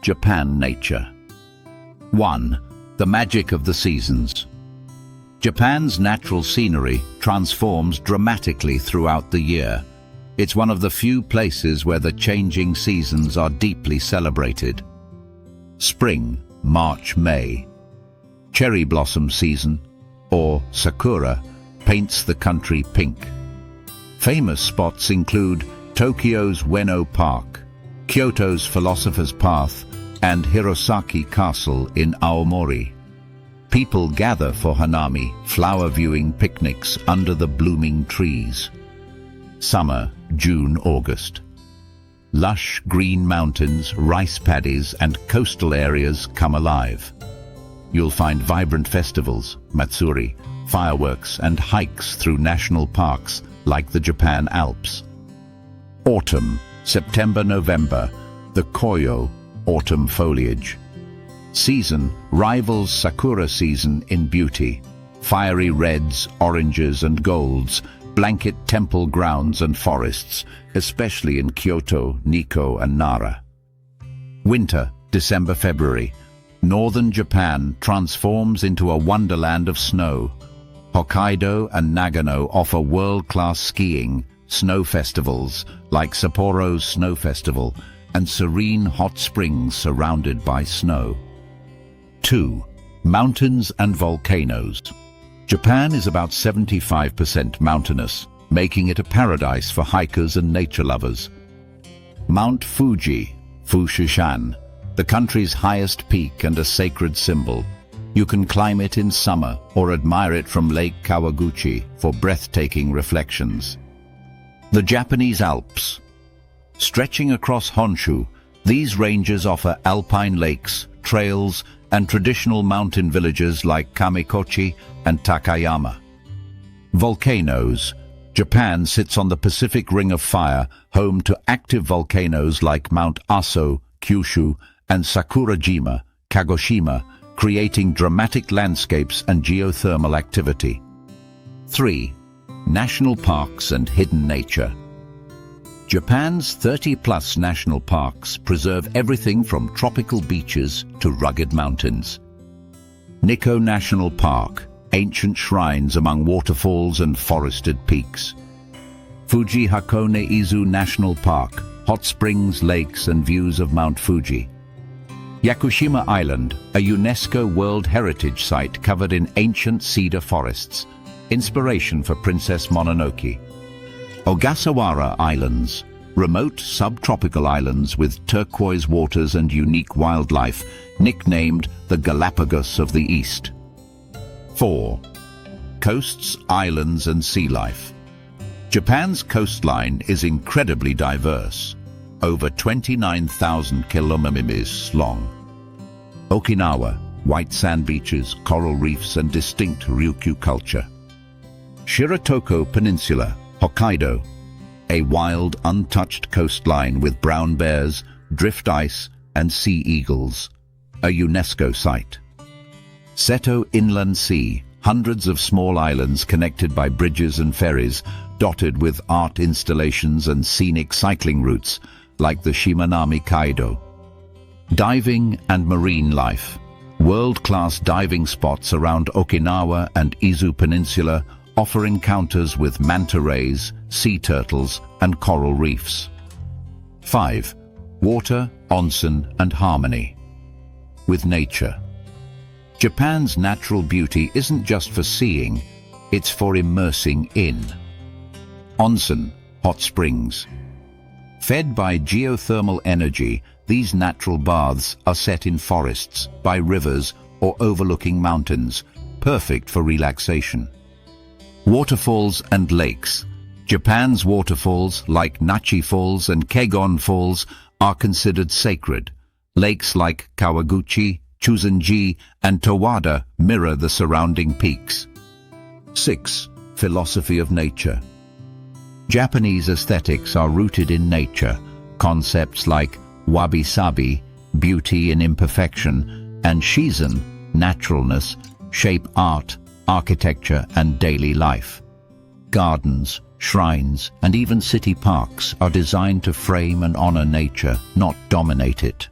Japan nature. 1. The magic of the seasons. Japan's natural scenery transforms dramatically throughout the year. It's one of the few places where the changing seasons are deeply celebrated. Spring, March, May. Cherry blossom season, or sakura, paints the country pink. Famous spots include Tokyo's Ueno Park, Kyoto's Philosopher's Path, and Hirosaki Castle in Aomori. People gather for hanami, flower-viewing picnics under the blooming trees. Summer, June, August. Lush green mountains, rice paddies, and coastal areas come alive. You'll find vibrant festivals, matsuri, fireworks, and hikes through national parks like the Japan Alps. Autumn, September-November, the koyo, autumn foliage. Season rivals sakura season in beauty. Fiery reds, oranges, and golds blanket temple grounds and forests, especially in Kyoto, Nikko, and Nara. Winter, December-February. Northern Japan transforms into a wonderland of snow. Hokkaido and Nagano offer world-class skiing, snow festivals like Sapporo's Snow Festival, and serene hot springs surrounded by snow. 2. Mountains and volcanoes. Japan is about 75% mountainous, making it a paradise for hikers and nature lovers. Mount Fuji, Fushushan, the country's highest peak and a sacred symbol. You can climb it in summer or admire it from Lake Kawaguchi for breathtaking reflections. The Japanese Alps. Stretching across Honshu, these ranges offer alpine lakes, trails, and traditional mountain villages like Kamikochi and Takayama. Volcanoes. Japan sits on the Pacific Ring of Fire, home to active volcanoes like Mount Aso, Kyushu, and Sakurajima, Kagoshima, creating dramatic landscapes and geothermal activity. 3. National parks and hidden nature. Japan's 30-plus national parks preserve everything from tropical beaches to rugged mountains. Nikko National Park, ancient shrines among waterfalls and forested peaks. Fuji Hakone-Izu National Park, hot springs, lakes, and views of Mount Fuji. Yakushima Island, a UNESCO World Heritage Site covered in ancient cedar forests, inspiration for Princess Mononoke. Ogasawara Islands, remote subtropical islands with turquoise waters and unique wildlife, nicknamed the Galapagos of the East. 4. Coasts, islands, and sea life. Japan's coastline is incredibly diverse, over 29,000 kilometers long. Okinawa, white sand beaches, coral reefs, and distinct Ryukyu culture. Shiratoko Peninsula, Hokkaido, a wild, untouched coastline with brown bears, drift ice, and sea eagles, a UNESCO site. Seto Inland Sea, hundreds of small islands connected by bridges and ferries, dotted with art installations and scenic cycling routes, like the Shimanami Kaido. Diving and marine life. World-class diving spots around Okinawa and Izu Peninsula offer encounters with manta rays, sea turtles, and coral reefs. 5. Water, onsen, and harmony. With nature. Japan's natural beauty isn't just for seeing, it's for immersing in. Onsen, hot springs. Fed by geothermal energy, these natural baths are set in forests, by rivers, or overlooking mountains, perfect for relaxation. Waterfalls and lakes. Japan's waterfalls, like Nachi Falls and Kegon Falls, are considered sacred. Lakes like Kawaguchi, Chuzenji, and Towada mirror the surrounding peaks. 6. Philosophy of nature. Japanese aesthetics are rooted in nature. Concepts like wabi-sabi, beauty in imperfection, and shizen, naturalness, shape art, architecture, and daily life. Gardens, shrines, and even city parks are designed to frame and honor nature, not dominate it.